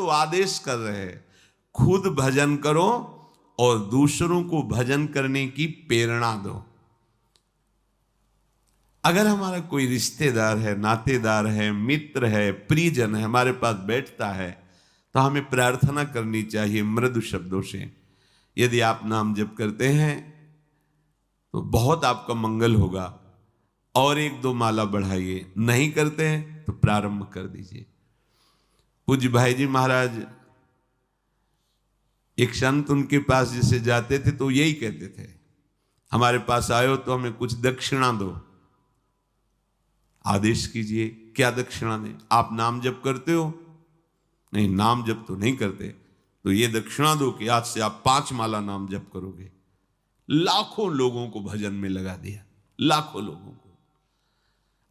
तो आदेश कर रहे हैं, खुद भजन करो और दूसरों को भजन करने की प्रेरणा दो। अगर हमारा कोई रिश्तेदार है, नातेदार है, मित्र है, प्रियजन है, हमारे पास बैठता है, तो हमें प्रार्थना करनी चाहिए मृदु शब्दों से। यदि आप नाम जप करते हैं तो बहुत आपका मंगल होगा, और 1-2 माला बढ़ाइए। नहीं करते हैं तो प्रारंभ कर दीजिए। पूज्य भाई जी महाराज, एक संत उनके पास जैसे जाते थे तो यही कहते थे, हमारे पास आए हो तो हमें कुछ दक्षिणा दो। आदेश कीजिए, क्या दक्षिणा दें? आप नाम जप करते हो? नहीं, नाम जप तो नहीं करते, तो ये दक्षिणा दो कि आज से आप 5 माला नाम जप करोगे। लाखों लोगों को भजन में लगा दिया, लाखों लोगों को।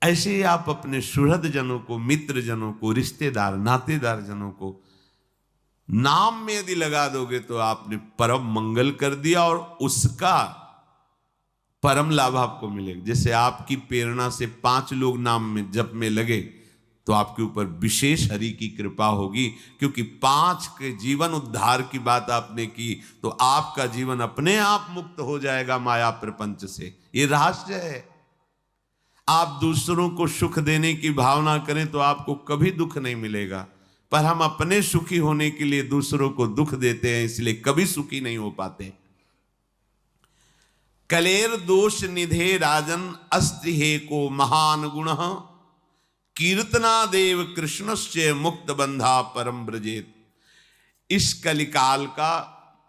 ऐसे ही आप अपने सुहृद जनों को, मित्र जनों को, रिश्तेदार नातेदार जनों को नाम में यदि लगा दोगे तो आपने परम मंगल कर दिया, और उसका परम लाभ आपको मिलेगा। जैसे आपकी प्रेरणा से 5 लोग नाम में जप में लगे तो आपके ऊपर विशेष हरि की कृपा होगी, क्योंकि 5 के जीवन उद्धार की बात आपने की, तो आपका जीवन अपने आप मुक्त हो जाएगा माया प्रपंच से। ये रहस्य है। आप दूसरों को सुख देने की भावना करें तो आपको कभी दुख नहीं मिलेगा, पर हम अपने सुखी होने के लिए दूसरों को दुख देते हैं, इसलिए कभी सुखी नहीं हो पाते। कलेर दोष निधे राजन अस्ति हे को महान गुण, कीर्तना देव कृष्णस्य मुक्त बंधा परम ब्रजेत। इस कलिकाल का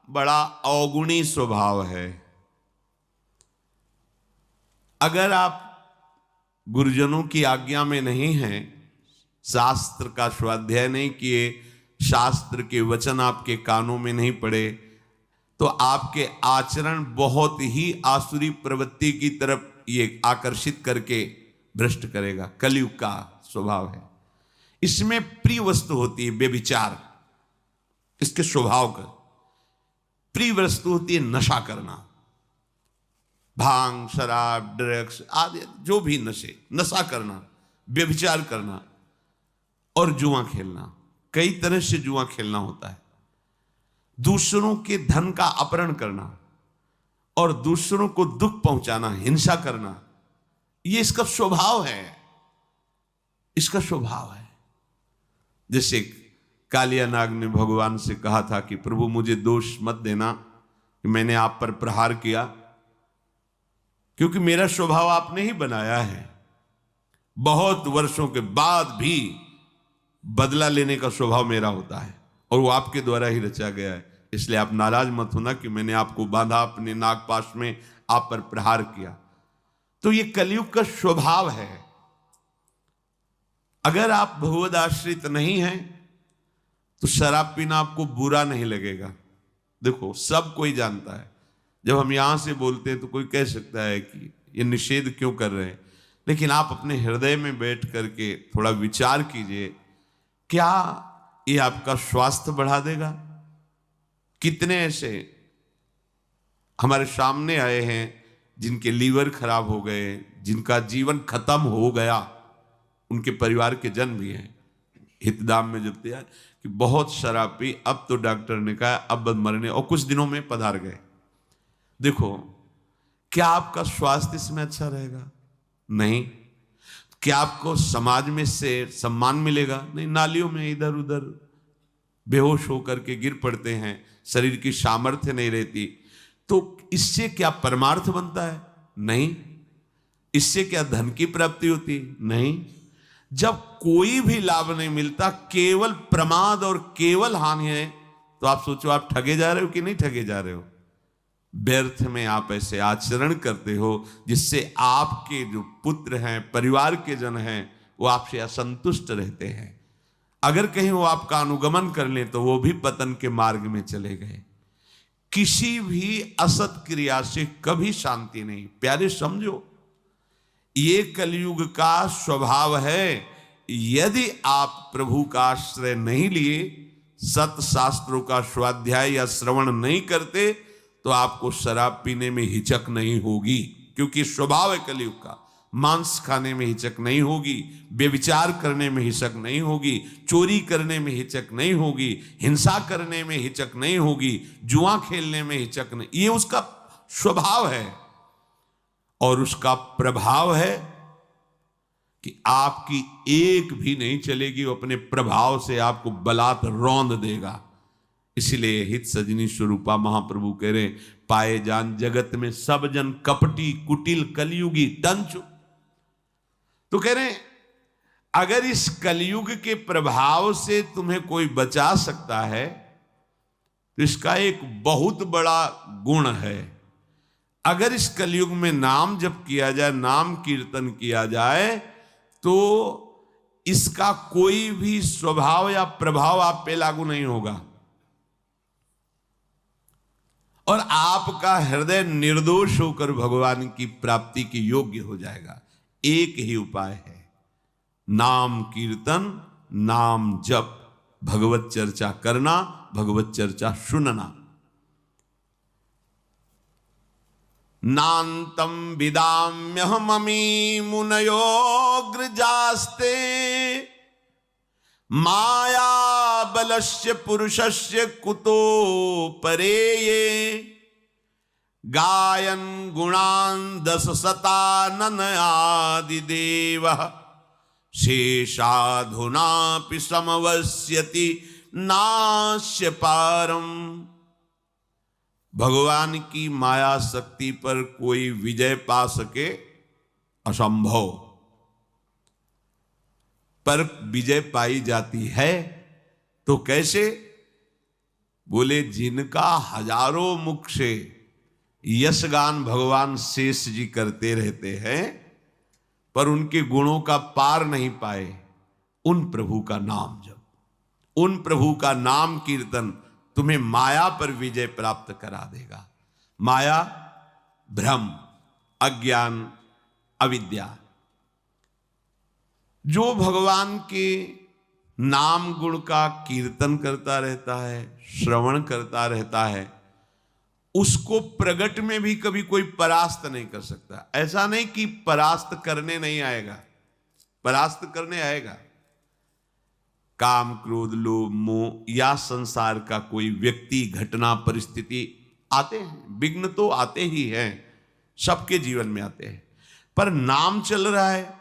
बड़ा अवगुणी स्वभाव है। अगर आप गुरुजनों की आज्ञा में नहीं हैं, शास्त्र का स्वाध्याय नहीं किए, शास्त्र के वचन आपके कानों में नहीं पड़े, तो आपके आचरण बहुत ही आसुरी प्रवृत्ति की तरफ ये आकर्षित करके भ्रष्ट करेगा। कलयुग का स्वभाव है। इसमें प्रिय वस्तु होती है व्यभिचार, इसके स्वभाव का। प्रिय वस्तु होती है नशा करना, भांग, शराब, ड्रग्स आदि जो भी नशा करना, व्यभिचार करना और जुआ खेलना। कई तरह से जुआ खेलना होता है। दूसरों के धन का अपहरण करना और दूसरों को दुख पहुंचाना, हिंसा करना, ये इसका स्वभाव है। इसका स्वभाव है। जैसे कालिया नाग ने भगवान से कहा था कि प्रभु मुझे दोष मत देना कि मैंने आप पर प्रहार किया, क्योंकि मेरा स्वभाव आपने ही बनाया है। बहुत वर्षों के बाद भी बदला लेने का स्वभाव मेरा होता है, और वो आपके द्वारा ही रचा गया है। इसलिए आप नाराज मत होना कि मैंने आपको बांधा अपने नागपाश में, आप पर प्रहार किया। तो ये कलयुग का स्वभाव है। अगर आप भगवद आश्रित नहीं हैं तो शराब पीना आपको बुरा नहीं लगेगा। देखो, सब कोई जानता है। जब हम यहां से बोलते हैं तो कोई कह सकता है कि ये निषेध क्यों कर रहे हैं, लेकिन आप अपने हृदय में बैठ करके थोड़ा विचार कीजिए, क्या ये आपका स्वास्थ्य बढ़ा देगा? कितने ऐसे हमारे सामने आए हैं जिनके लीवर खराब हो गए, जिनका जीवन खत्म हो गया, उनके परिवार के जन भी हैं। हितदाम में जब दिया कि बहुत शराब पी, अब तो डॉक्टर ने कहा अब मरने, और कुछ दिनों में पधार गए। देखो, क्या आपका स्वास्थ्य इसमें अच्छा रहेगा? नहीं। क्या आपको समाज में से सम्मान मिलेगा? नहीं। नालियों में इधर उधर बेहोश होकर के गिर पड़ते हैं, शरीर की सामर्थ्य नहीं रहती। तो इससे क्या परमार्थ बनता है? नहीं। इससे क्या धन की प्राप्ति होती? नहीं। जब कोई भी लाभ नहीं मिलता, केवल प्रमाद और केवल हानि है, तो आप सोचो आप ठगे जा रहे हो कि नहीं ठगे जा रहे हो। व्यर्थ में आप ऐसे आचरण करते हो जिससे आपके जो पुत्र हैं, परिवार के जन हैं, वो आपसे असंतुष्ट रहते हैं। अगर कहीं वो आपका अनुगमन कर लें तो वो भी पतन के मार्ग में चले गए। किसी भी असत क्रिया से कभी शांति नहीं। प्यारे समझो, ये कलयुग का स्वभाव है। यदि आप प्रभु का आश्रय नहीं लिए, सत शास्त्रों का स्वाध्याय या श्रवण नहीं करते, तो आपको शराब पीने में हिचक नहीं होगी, क्योंकि स्वभाव है कलयुग का। मांस खाने में हिचक नहीं होगी, व्यभिचार करने में हिचक नहीं होगी, चोरी करने में हिचक नहीं होगी, हिंसा करने में हिचक नहीं होगी, जुआ खेलने में हिचक नहीं। ये उसका स्वभाव है और उसका प्रभाव है कि आपकी एक भी नहीं चलेगी, वो अपने प्रभाव से आपको बलात् रौंद देगा। इसलिए हित सजनी स्वरूपा महाप्रभु कह रहे, पाए जान जगत में सब जन कपटी कुटिल कलयुगी टंचु। तो कह रहे अगर इस कलयुग के प्रभाव से तुम्हें कोई बचा सकता है तो इसका एक बहुत बड़ा गुण है। अगर इस कलयुग में नाम जप किया जाए, नाम कीर्तन किया जाए, तो इसका कोई भी स्वभाव या प्रभाव आप पे लागू नहीं होगा और आपका हृदय निर्दोष होकर भगवान की प्राप्ति के योग्य हो जाएगा। एक ही उपाय है, नाम कीर्तन, नाम जप, भगवत चर्चा करना, भगवत चर्चा सुनना। नान्तं विदाम्यहममी मुनयोऽग्रजास्ते माया बलस्य पुरुषस्य कुतो परेये गायन गुणान दश शतानन आदिदेवः शेषाधुनापि समवस्यति नास्य पारम। भगवान की माया शक्ति पर कोई विजय पा सके असंभव, पर विजय पाई जाती है तो कैसे? बोले जिनका हजारों मुख से यशगान भगवान शेष जी करते रहते हैं पर उनके गुणों का पार नहीं पाए, उन प्रभु का नाम जप, उन प्रभु का नाम कीर्तन तुम्हें माया पर विजय प्राप्त करा देगा। माया भ्रम, अज्ञान, अविद्या। जो भगवान के नाम गुण का कीर्तन करता रहता है, श्रवण करता रहता है, उसको प्रगट में भी कभी कोई परास्त नहीं कर सकता। ऐसा नहीं कि परास्त करने नहीं आएगा, परास्त करने आएगा। काम, क्रोध, लोभ, मोह या संसार का कोई व्यक्ति, घटना, परिस्थिति आते हैं, विघ्न तो आते ही हैं, सबके जीवन में आते हैं। पर नाम चल रहा है,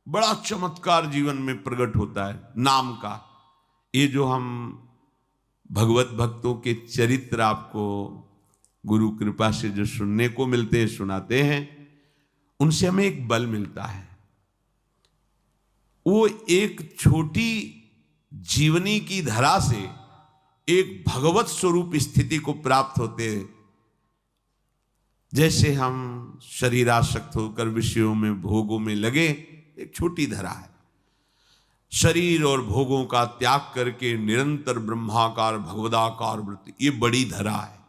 बड़ा चमत्कार जीवन में प्रकट होता है नाम का। ये जो हम भगवत भक्तों के चरित्र आपको गुरु कृपा से जो सुनने को मिलते हैं, सुनाते हैं, उनसे हमें एक बल मिलता है। वो एक छोटी जीवनी की धरा से एक भगवत स्वरूप स्थिति को प्राप्त होते हैं। जैसे हम शरीरासक्त होकर विषयों में, भोगों में लगे, एक छोटी धरा है। शरीर और भोगों का त्याग करके निरंतर ब्रह्माकार भगवदाकार वृत्ति, ये बड़ी धरा है।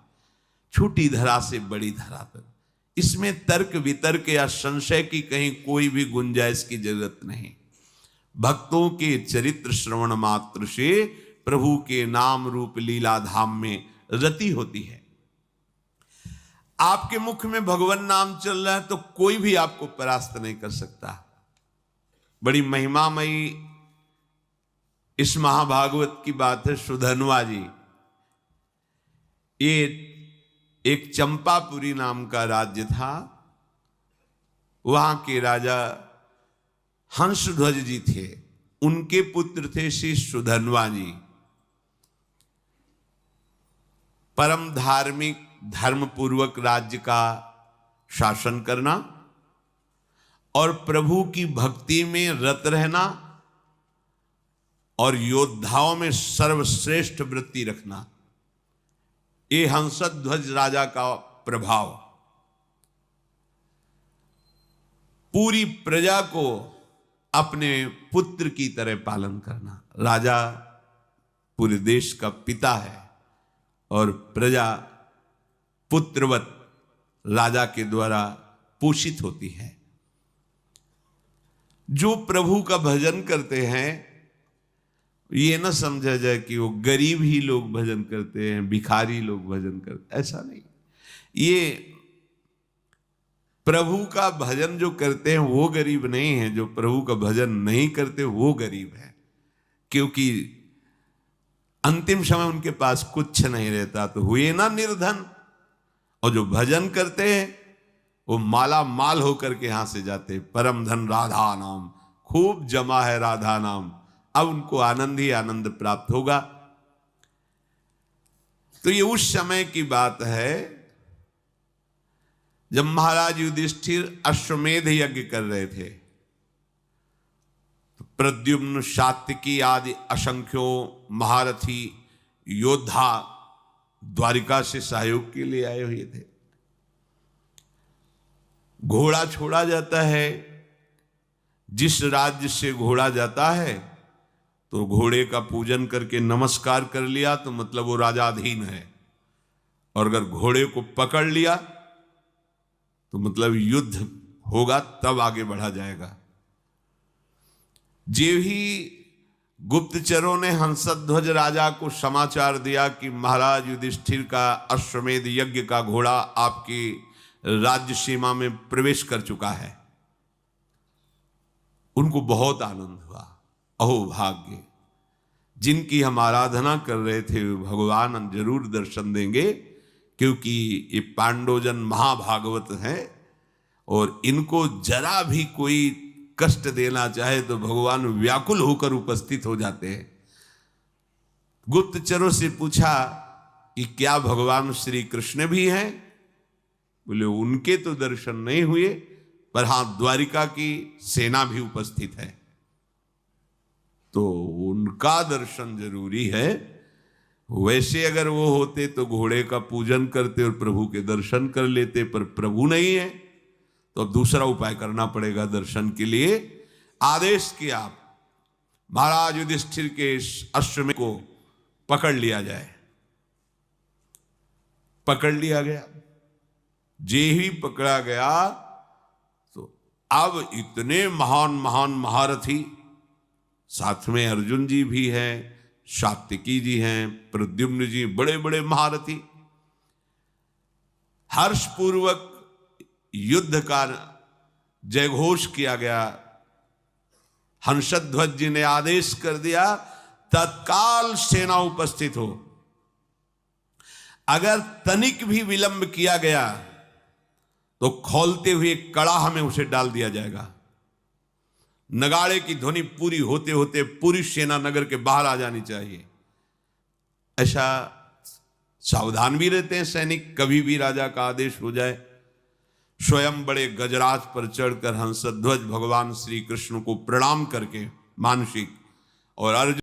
छोटी धरा से बड़ी धरा तक, इसमें तर्क वितर्क या संशय की कहीं कोई भी गुंजाइश की जरूरत नहीं। भक्तों के चरित्र श्रवण मात्र से प्रभु के नाम रूप लीला धाम में रति होती है। आपके मुख में भगवान नाम चल रहा है तो कोई भी आपको परास्त नहीं कर सकता। बड़ी महिमामयी इस महाभागवत की बात है। सुधन्वा जी, ये एक चंपापुरी नाम का राज्य था। वहां के राजा हंसध्वज जी थे, उनके पुत्र थे श्री सुधन्वा जी। परम धार्मिक, धर्मपूर्वक राज्य का शासन करना और प्रभु की भक्ति में रत रहना और योद्धाओं में सर्वश्रेष्ठ वृत्ति रखना, ये हंसध्वज राजा का प्रभाव। पूरी प्रजा को अपने पुत्र की तरह पालन करना। राजा पूरे देश का पिता है और प्रजा पुत्रवत राजा के द्वारा पोषित होती है। जो प्रभु का भजन करते हैं, ये न समझा जाए कि वो गरीब ही लोग भजन करते हैं, भिखारी लोग भजन करते, ऐसा नहीं। ये प्रभु का भजन जो करते हैं वो गरीब नहीं है, जो प्रभु का भजन नहीं करते वो गरीब है, क्योंकि अंतिम समय उनके पास कुछ नहीं रहता, तो हुए ना निर्धन। और जो भजन करते हैं वो माला माल होकर के यहां से जाते, परम धन राधा नाम, खूब जमा है राधा नाम, अब उनको आनंद ही आनंद प्राप्त होगा। तो ये उस समय की बात है जब महाराज युधिष्ठिर अश्वमेध यज्ञ कर रहे थे, तो प्रद्युम्न, सात्यकी आदि असंख्यों महारथी योद्धा द्वारिका से सहयोग के लिए आए हुए थे। घोड़ा छोड़ा जाता है, जिस राज्य से घोड़ा जाता है तो घोड़े का पूजन करके नमस्कार कर लिया तो मतलब वो राजाधीन है, और अगर घोड़े को पकड़ लिया तो मतलब युद्ध होगा, तब आगे बढ़ा जाएगा। जे ही गुप्तचरों ने हंसध्वज राजा को समाचार दिया कि महाराज युधिष्ठिर का अश्वमेध यज्ञ का घोड़ा आपकी राज्य सीमा में प्रवेश कर चुका है, उनको बहुत आनंद हुआ। अहो भाग्य, जिनकी हम आराधना कर रहे थे भगवान जरूर दर्शन देंगे, क्योंकि ये पांडवजन महाभागवत हैं और इनको जरा भी कोई कष्ट देना चाहे तो भगवान व्याकुल होकर उपस्थित हो जाते हैं। गुप्तचरों से पूछा कि क्या भगवान श्री कृष्ण भी हैं? बोले उनके तो दर्शन नहीं हुए, पर हां द्वारिका की सेना भी उपस्थित है, तो उनका दर्शन जरूरी है। वैसे अगर वो होते तो घोड़े का पूजन करते और प्रभु के दर्शन कर लेते, पर प्रभु नहीं है तो अब दूसरा उपाय करना पड़ेगा दर्शन के लिए। आदेश किया महाराज युधिष्ठिर के अश्वमेध को पकड़ लिया जाए। पकड़ लिया गया, जे ही पकड़ा गया तो अब इतने महान महान महारथी, साथ में अर्जुन जी भी हैं, सात्यकी जी हैं, प्रद्युम्न जी, बड़े बड़े महारथी, हर्षपूर्वक युद्ध का जयघोष किया गया। हंसध्वज जी ने आदेश कर दिया तत्काल सेना उपस्थित हो, अगर तनिक भी विलंब किया गया तो खोलते हुए कड़ाह में उसे डाल दिया जाएगा। नगाड़े की ध्वनि पूरी होते होते पूरी सेना नगर के बाहर आ जानी चाहिए। ऐसा सावधान भी रहते हैं सैनिक, कभी भी राजा का आदेश हो जाए। स्वयं बड़े गजराज पर चढ़कर हंसध्वज भगवान श्री कृष्ण को प्रणाम करके मानसिक, और अर्जुन